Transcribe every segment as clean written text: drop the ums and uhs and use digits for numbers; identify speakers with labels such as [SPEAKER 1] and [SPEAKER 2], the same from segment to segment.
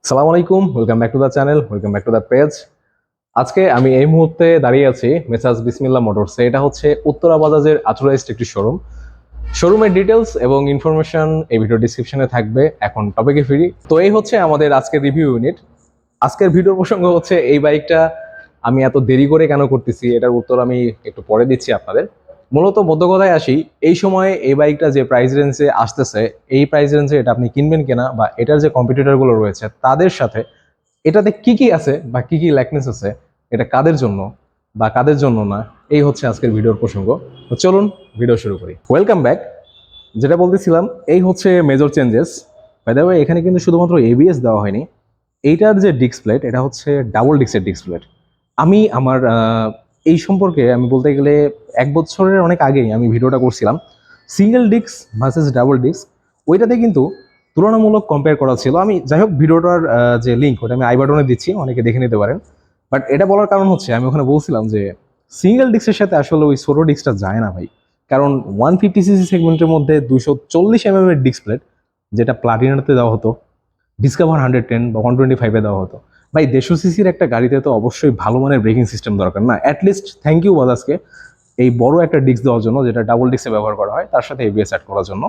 [SPEAKER 1] সালাম আলাইকুম, welcome back to the channel, welcome back to the page. আজকে আমি এই মুহূর্তে দাঁড়িয়ে আছি মেসার্স বিসমিল্লাহ মোটরসে। এটা হচ্ছে উত্তরা বাজাজের অথরাইজড একটি শোরুম। শোরুমের ডিটেলস এবং ইনফরমেশন এই ভিডিও ডিসক্রিপশনে থাকবে। এখন টপিকে ফিরি। তো এই হচ্ছে আমাদের আজকের রিভিউ ইউনিট। আজকের ভিডিওর প্রসঙ্গ হচ্ছে এই বাইকটা আমি এত দেরি করে কেন করতেছি, এটার উত্তর আমি একটু পরে দিচ্ছি আপনাদের। মূলত মধ্য কথায় আসি, এই সময়ে এই বাইকটা যে প্রাইস রেঞ্জে আসতেছে, এই প্রাইস রেঞ্জে এটা আপনি কিনবেন কিনা বা এটার যে কম্পিটিটরগুলো রয়েছে তাদের সাথে এটাতে কি কি আছে বা কি কি ল্যাকনেস আছে, এটা কাদের জন্য বা কাদের জন্য না, এই হচ্ছে আজকের ভিডিওর প্রসঙ্গ। তো চলুন ভিডিও শুরু করি। Welcome back. যেটা বলতেছিলাম, এই হচ্ছে major changes. By the way, এখানে কিন্তু শুধুমাত্র এবিএস দেওয়া হয়নি। এইটার যে ডিস্ক প্লেট, এটা হচ্ছে ডাবল ডিস্কের ডিস্ক প্লেট। আমি আমার এই সম্পর্কে আমি বলতে গেলে 1 বছরের অনেক আগেই আমি ভিডিওটা করছিলাম single disc versus double disc. ওইটাতে কিন্তু তুলনামূলক কম্পেয়ার করা ছিল। আমি যাই হোক, ভিডিওটার যে লিঙ্ক ওটা আমি আই বাটনে দিচ্ছি, অনেকে দেখে নিতে পারেন। বাট এটা বলার কারণ হচ্ছে, আমি ওখানে বলছিলাম যে সিঙ্গেল ডিস্কের সাথে আসলে ওই ছোটো ডিস্কটা যায় না ভাই। কারণ 150cc সেগমেন্টের মধ্যে 240 mm এর ডিস্ক প্লেট, যেটা প্লাটিনাতে দেওয়া হতো, ডিসকভার 110 বা 125-এ দেওয়া হতো। ভাই 150 সিসির একটা গাড়িতে তো অবশ্যই ভালো মানের ব্রেকিং সিস্টেম দরকার না? অ্যাটলিস্ট থ্যাংক ইউ বাজাজকে এই বড় একটা ডিস্ক দেওয়ার জন্য, যেটা ডাবল ডিস্কে ব্যবহার করা হয়, তার সাথে এবিএস অ্যাড করার জন্য।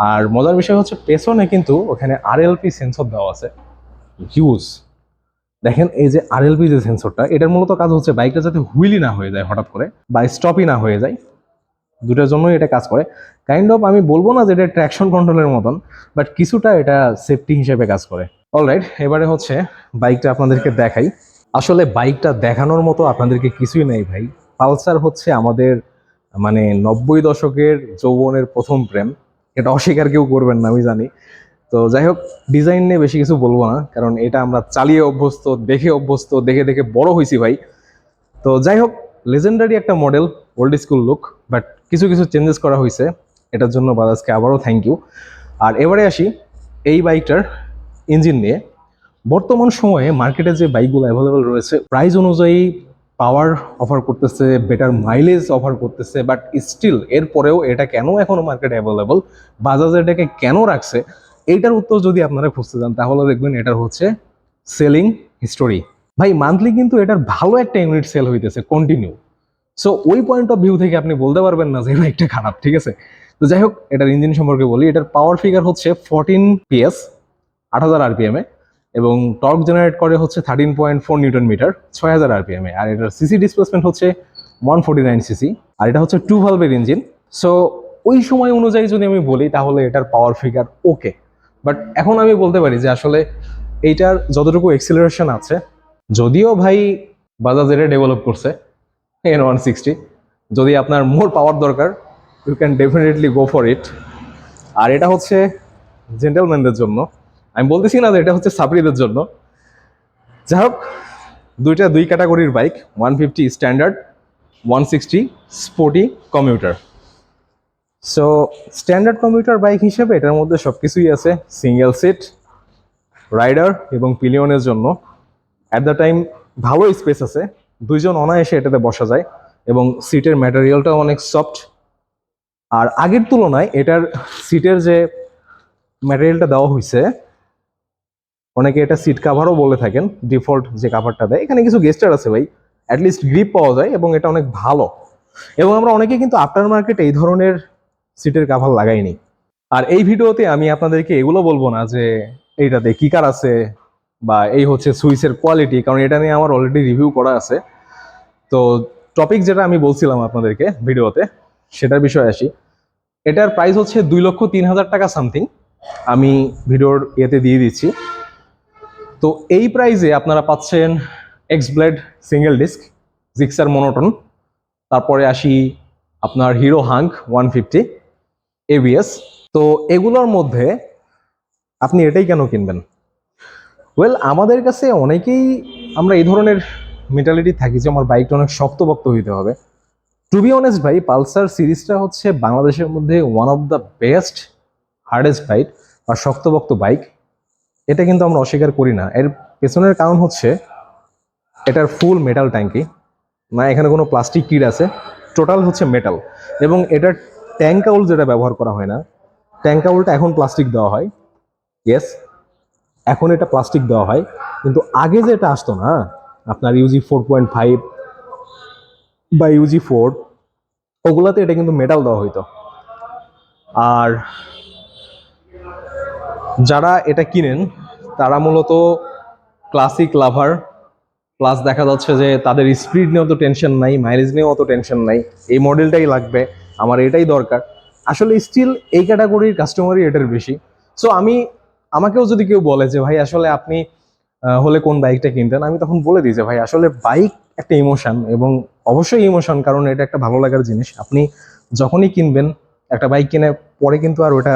[SPEAKER 1] আর মজার বিষয় হচ্ছে, পেছনে কিন্তু ওখানে আরএলপি সেন্সর দেওয়া আছে, হিউজ। দেখেন এই যে আরএলপি যে সেন্সরটা, এটার মূলত কাজ হচ্ছে বাইকটা যাতে হুইলি না হয়ে যায় হঠাৎ করে, বা স্টপই না হয়ে যায়। দুটার জন্যই এটা কাজ করে। কাইন্ড অফ, আমি বলবো না যে এটা ট্র্যাকশন কন্ট্রোলের মতন, বাট কিছুটা এটা সেফটি হিসেবে কাজ করে। অলরাইট, এবারে হচ্ছে বাইকটা আপনাদেরকে দেখাই। আসলে বাইকটা দেখানোর মতো আপনাদেরকে কিছুই নেই ভাই। পালসার হচ্ছে আমাদের মানে 90 দশকের যৌবনের প্রথম প্রেম, এটা অস্বীকার কেউ করবেন না আমি জানি। তো যাই হোক, ডিজাইন নিয়ে বেশি কিছু বলবো না, কারণ এটা আমরা চালিয়ে অভ্যস্ত, দেখে অভ্যস্ত, দেখে দেখে বড় হয়েছি ভাই। তো যাই হোক, লেজেন্ডারি একটা model, old school look, but কিছু কিছু চেঞ্জেস করা হয়েছে, এটার জন্য বাজাজকে আবারও থ্যাংক ইউ। আর এবারে আসি এই বাইকটার ইঞ্জিন নিয়ে। বর্তমান সময়ে মার্কেটে যে বাইকগুলো অ্যাভেলেবেল রয়েছে, প্রাইস অনুযায়ী পাওয়ার অফার করতেছে, বেটার মাইলেজ অফার করতেছে, বাট স্টিল এরপরেও এটা কেন এখনো মার্কেটে অ্যাভেলেবল, বাজাজ এটাকে কেন রাখছে, এইটার উত্তর যদি আপনারা খুঁজতে যান তাহলে দেখবেন এটার হচ্ছে সেলিং হিস্টোরি। ভাই মান্থলি কিন্তু এটার ভালো একটা ইউনিট সেল হইতেছে কন্টিনিউ। সো ওই পয়েন্ট অফ ভিউ থেকে আপনি বলতে পারবেন না যে বাইকটা খারাপ, ঠিক আছে? তো যাই হোক, এটার ইঞ্জিন সম্পর্কে বলি। এটার পাওয়ার ফিগার হচ্ছে 14 PS, 8000 RPM-এ, এবং টর্ক জেনারেট করে হচ্ছে 13.4 নিউটন মিটার, 6000 RPM-এ। আর এটার সিসি ডিসপ্লেসমেন্ট হচ্ছে 149 cc, আর এটা হচ্ছে 2 ভালভের ইঞ্জিন। সো ওই সময় অনুযায়ী যদি আমি বলি তাহলে এটার পাওয়ার ফিগার ওকে। বাট এখন আমি বলতে পারি যে আসলে এইটার যতটুকু এক্সিলারেশন আছে, যদিও ভাই বাজাজ এটা ডেভেলপ করছে N160, যদি আপনার মোর পাওয়ার দরকার, you can definitely go for it. আর এটা হচ্ছে জেন্টেলম্যানদের জন্য, আমি বলতেছি না যে এটা হচ্ছে সাবরিদের জন্য। যাই হোক, দুই ক্যাটাগরির bike, 150 standard, 160 sporty commuter. So standard commuter bike হিসেবে এটার মধ্যে সব কিছুই আছে। সিঙ্গেল সিট, রাইডার এবং পিলিয়নের জন্য অ্যাট দ্য টাইম ভালো স্পেস আছে, দুইজন অনায়াসে এটাতে বসা যায়, এবং সিটের ম্যাটেরিয়ালটাও অনেক সফট। আর আগের তুলনায় এটার সিটের যে ম্যাটেরিয়ালটা দেওয়া হয়েছে, অনেকে এটা সিট কাভারও বলে থাকেন, ডিফল্ট যে কাভারটা দেয়, এখানে কিছু গেস্টার আছে ভাই, অ্যাটলিস্ট গ্রিপ পাওয়া যায় এবং এটা অনেক ভালো। এবং আমরা অনেকে কিন্তু আফটার মার্কেটে এই ধরনের সিটের কাভার লাগাইনি। আর এই ভিডিওতে আমি আপনাদেরকে এগুলো বলবো না যে এইটাতে কিকার আছে বা এই হচ্ছে সুইচের কোয়ালিটি, কারণ এটা নিয়ে আমার অলরেডি রিভিউ করা আছে। তো টপিক যেটা আমি বলছিলাম আপনাদেরকে ভিডিওতে, সেটার বিষয়ে আসি। এটার প্রাইস হচ্ছে 2,03,000 টাকা সামথিং, আমি ভিডিওর ইয়েতে দিয়ে দিচ্ছি। তো এই প্রাইসে আপনারা পাচ্ছেন x blade single disc, Gixxer monotone, তারপরে আসি আপনার হিরো হাঙ্ক 150 এবিএস। তো এগুলোর মধ্যে আপনি এটাই কেন কিনবেন? ওয়েল, আমাদের কাছে অনেকেই আমরা এই ধরনের মেন্টালিটি থাকি যে আমার বাইকটা অনেক শক্তপোক্ত হইতে হবে। টু বি অনেস্ট ভাই, পালসার সিরিজটা হচ্ছে বাংলাদেশের মধ্যে one of the best hardest bike বা শক্তপোক্ত বাইক। এটা কিন্তু আমরা অস্বীকার করি না। এর পেছনের কারণ হচ্ছে এটার ফুল মেটাল ট্যাঙ্কি, না এখানে কোনো প্লাস্টিক কিট আছে, টোটাল হচ্ছে মেটাল। এবং এটার ট্যাঙ্কাউল যেটা ব্যবহার করা হয় না, ট্যাঙ্কাউলটা এখন প্লাস্টিক দেওয়া হয়, ইয়েস। এখন এটা প্লাস্টিক দেওয়া হয়, কিন্তু আগে যেটা আসতো না আপনার ইউজি 4.5 বা ইউজি 4, ওগুলাতে এটা কিন্তু মেটাল দেওয়া হইতো। আর যারা এটা কিনেন তারা মূলত ক্লাসিক লাভার, প্লাস দেখা যাচ্ছে যে তাদের স্পিড নিয়েও তো টেনশন নাই, মাইলেজ নিয়েও অত টেনশন নাই, এই মডেলটাই লাগবে, আমার এটাই দরকার। আসলে স্টিল এই ক্যাটাগরির কাস্টমারই এটার বেশি। সো আমাকেও যদি কেউ বলে যে ভাই আসলে আপনি হলে কোন বাইকটা কিনতেন, আমি তখন বলে দিই যে ভাই আসলে বাইক একটা ইমোশন, এবং অবশ্যই ইমোশন, কারণ এটা একটা ভালো লাগার জিনিস। আপনি যখনই কিনবেন একটা বাইক কিনে পরে কিন্তু আর ওটা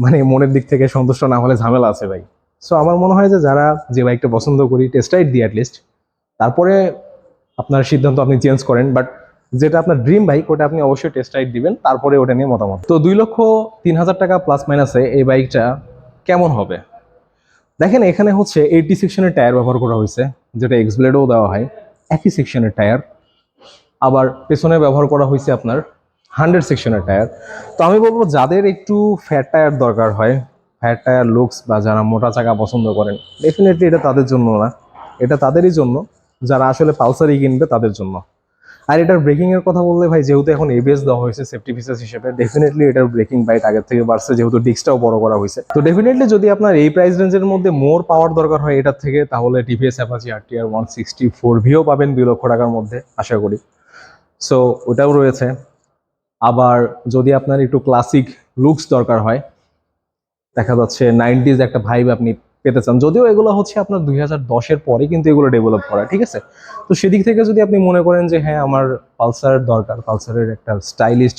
[SPEAKER 1] মানে মনের দিক থেকে সন্তুষ্ট না হলে ঝামেলা আছে ভাই। সো আমার মনে হয় যে যারা যে বাইকটা পছন্দ করি টেস্ট রাইড দিই অ্যাটলিস্ট, তারপরে আপনার সিদ্ধান্ত আপনি চেঞ্জ করেন। বাট যেটা আপনার ড্রিম বাইক ওটা আপনি অবশ্যই টেস্ট রাইড দিবেন, তারপরে ওটা নিয়ে মতামত। তো 2,03,000 টাকা প্লাস মাইনাসে এই বাইকটা কেমন হবে দেখেন। এখানে হচ্ছে 80 সেকশনের টায়ার ব্যবহার করা হয়েছে, যেটা এক্সব্লেডও দেওয়া হয়, একই সেকশনের টায়ার। আবার পেছনে ব্যবহার করা হয়েছে আপনার 100 সেকশনের টায়ার। তো আমি বলবো যাদের একটু ফ্যাট টায়ার দরকার হয়, ফ্যাট টায়ার লুকস, বা যারা মোটা চাকা পছন্দ করেন, ডেফিনেটলি এটা তাদের জন্য না, এটা তাদেরই জন্য যারা আসলে পালসারই কিনবে তাদের জন্য। আর এটার ব্রেকিং এর কথা বললে ভাই, যেহেতু এখন এবিএস দেওয়া হয়েছে সেফটি ফিচার্স হিসেবে, ডেফিনেটলি এটার ব্রেকিং বাইট আগের থেকে বাড়ছে, যেহেতু ডিস্কটাও বড় করা হয়েছে। তো ডেফিনেটলি যদি আপনার এই প্রাইস রেঞ্জের মধ্যে মোর পাওয়ার দরকার হয় এটার থেকে, তাহলে টিভিএস অ্যাপাচি আরটিআর 164 পাবেন 2 লক্ষ টাকার মধ্যে আশা করি। সো ওটাও রয়েছে। আবার যদি আপনার একটু ক্লাসিক লুকস দরকার হয়, দেখা যাচ্ছে 90s একটা ভাইব আপনি পেতে চান, যদিও এগুলো হচ্ছে আপনার 2010-এর পরে কিন্তু এগুলো ডেভেলপ করা, ঠিক আছে। তো সেদিক থেকে যদি আপনি মনে করেন যে হ্যাঁ আমার পালসার দরকার, পালসারের একটা স্টাইলিস্ট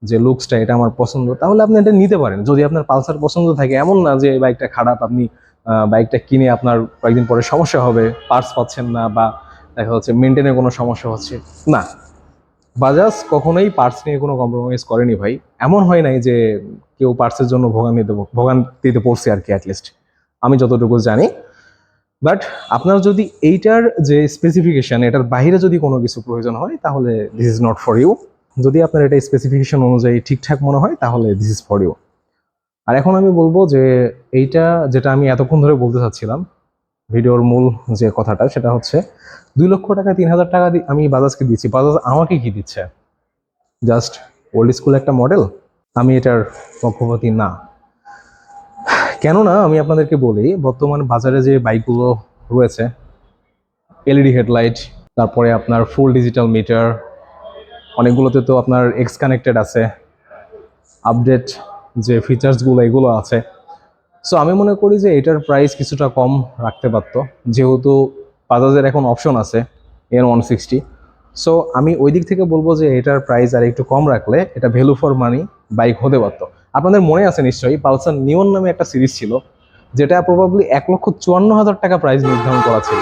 [SPEAKER 1] যে লুকসটা এটা আমার পছন্দ, তাহলে আপনি এটা নিতে পারেন। যদি আপনার পালসার পছন্দ থাকে, এমন না যে বাইকটা খারাপ, আপনি বাইকটা কিনে আপনার কয়েকদিন পরে সমস্যা হবে, পার্টস পাচ্ছেন না, বা দেখা যাচ্ছে মেনটেনের কোনো সমস্যা হচ্ছে না। বাজাজ কখনোই পার্টস নিয়ে কোনো কম্প্রোমাইজ করেনি ভাই। এমন হয় নাই যে কেউ পার্টসের জন্য ভোগান্তিতে পড়ছে আর কি, অ্যাটলিস্ট আমি যতটুকু জানি। বাট আপনার যদি এইটার যে স্পেসিফিকেশন এটার বাইরে যদি কোনো কিছু প্রয়োজন হয়, তাহলে this is not for you. যদি আপনার এটা স্পেসিফিকেশন অনুযায়ী ঠিকঠাক মনে হয়, তাহলে দিস ইজ ফর ইউ। আর এখন আমি বলবো যে এইটা যেটা আমি এতক্ষণ ধরে বলতে চাচ্ছিলাম, ভিডিওর মূল যে কথাটা, সেটা হচ্ছে 2 লক্ষ টাকা 3,000 টাকা আমি বাজাজকে দিচ্ছি, বাজাজ আমাকে কি দিচ্ছে? জাস্ট ওল্ড স্কুল একটা মডেল। আমি এটার পক্ষপাতী না। কেননা আমি আপনাদেরকে বলি, বর্তমান বাজারে যে বাইকগুলো রয়েছে, এলইডি হেডলাইট, তারপরে আপনার ফুল ডিজিটাল মিটার, অনেকগুলোতে তো আপনার এক্স কানেক্টেড আছে, আপডেট যে ফিচার্সগুলো এগুলো আছে। সো আমি মনে করি যে এটার প্রাইস কিছুটা কম রাখতে পারতো, যেহেতু বাজাজের এখন অপশন আছে N160। সো আমি ওই দিক থেকে বলবো যে এটার প্রাইস আর একটু কম রাখলে এটা ভ্যালু ফর মানি বাইক হতে পারতো। আপনাদের মনে আছে নিশ্চয়ই পালসার নিয়ন নামে একটা সিরিজ ছিল, যেটা প্রবাবলি 1,54,000 টাকা প্রাইস নির্ধারণ করা ছিল।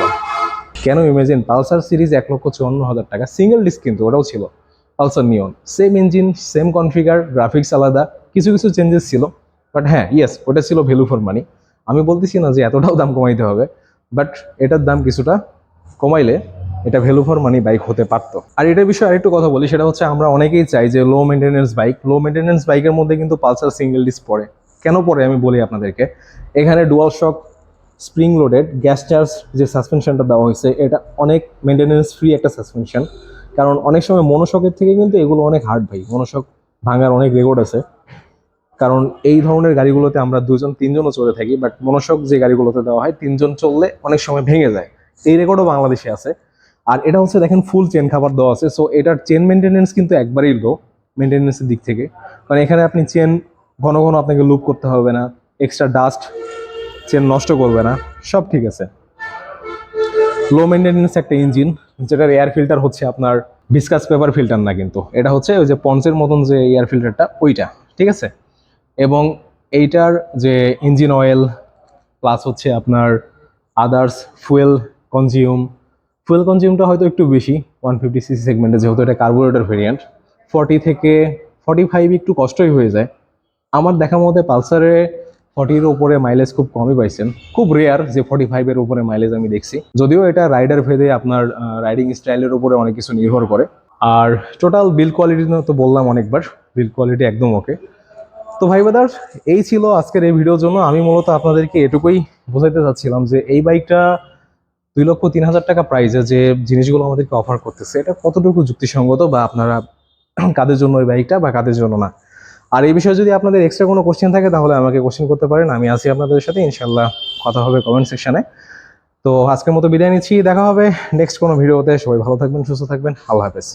[SPEAKER 1] কেন ইমাজিন, পালসার সিরিজ 1,54,000 টাকা, সিঙ্গেল ডিস্ক কিন্তু ওটাও ছিল Pulsar Neon, same engine, same configure, graphics আলাদা, কিছু কিছু চেঞ্জেস ছিল। বাট হ্যাঁ, ইয়েস, ওটা ছিল ভ্যালু ফর মানি। আমি বলতেছি না যে এতটাও দাম কমাইতে হবে, বাট এটার দাম কিছুটা কমাইলে এটা ভ্যালু ফর মানি বাইক হতে পারতো। আর এটার বিষয়ে আরেকটু কথা বলি, সেটা হচ্ছে আমরা অনেকেই চাই যে লো মেনটেন্যান্স বাইক, লো মেনটেন্যান্স বাইকের মধ্যে কিন্তু পালসার সিঙ্গেল ডিস্ক পড়ে। কেন পড়ে আমি বলি আপনাদেরকে। এখানে ডুয়াল শক স্প্রিং লোডেড গ্যাস চার্জ যে সাসপেনশনটা দেওয়া হয়েছে, এটা অনেক মেনটেন্যান্স ফ্রি একটা সাসপেনশন। কারণ অনেক সময় মনোশকের থেকে কিন্তু এগুলো অনেক হার্ড ভাই, মনোশক ভাঙার অনেক রেকর্ড আছে। কারণ এই ধরনের গাড়িগুলোতে আমরা 2-3জনও চলে থাকি, বাট মনোশক যে গাড়িগুলোতে দেওয়া হয় 3জন চললে অনেক সময় ভেঙে যায়, এই রেকর্ডও বাংলাদেশে আছে। আর এটা হচ্ছে দেখেন ফুল চেন খাবার দেওয়া আছে। সো এটার চেন মেনটেন্যান্স কিন্তু একবারেই লো মেনটেন্যান্সের দিক থেকে, কারণ এখানে আপনি চেন ঘন ঘন আপনাকে লুপ করতে হবে না, এক্সট্রা ডাস্ট চেন নষ্ট করবে না, সব ঠিক আছে। লো মেনটেন্যান্স একটা ইঞ্জিন, যেটার এয়ার ফিল্টার হচ্ছে আপনার ভিসকাস পেপার ফিল্টার না, কিন্তু এটা হচ্ছে ওই যে পন্সের মতন যে এয়ার ফিল্টারটা ওইটা, ঠিক আছে। এবং এইটার যে ইঞ্জিন অয়েল প্লাস হচ্ছে আপনার আদার্স ফুয়েল কনজিউমটা হয়তো একটু বেশি 150cc সেগমেন্টে, যেহেতু এটা কার্বোরেটর ভেরিয়েন্ট। 40 থেকে 45 একটু কষ্টই হয়ে যায়। আমার দেখা মতে পালসারে 40-এর উপরে মাইলেজ খুব কমই পাইছেন, খুব রেয়ার যে 45-এর উপরে মাইলেজ আমি দেখছি, যদিও এটা রাইডার ভেদে আপনার রাইডিং স্টাইলের উপরে অনেক কিছু নির্ভর করে। আর টোটাল বিল্ড কোয়ালিটি তো বললাম অনেকবার, বিল্ড কোয়ালিটি একদম ওকে। তো ভাই ব্রাদার, এই ছিল আজকের এই ভিডিওর জন্য। আমি মূলত আপনাদেরকে এটুকুই বোঝাইতে চাচ্ছিলাম যে এই বাইকটা 2,03,000 টাকা প্রাইসে যে জিনিসগুলো আমাদেরকে অফার করতেছে এটা কতটুকু যুক্তিসঙ্গত, বা আপনারা কাদের জন্য ওই বাইকটা বা কাদের জন্য না। আর এই বিষয়ে যদি আপনাদের এক্সট্রা কোনো কোশ্চেন থাকে তাহলে আমাকে কোশ্চেন করতে পারেন, আমি আছি আপনাদের সাথে, ইনশাল্লাহ কথা হবে কমেন্ট সেকশনে। তো আজকের মতো বিদায় নিচ্ছি, দেখা হবে নেক্সট কোনো ভিডিওতে। সবাই ভালো থাকবেন, সুস্থ থাকবেন, আল্লাহ হাফেজ।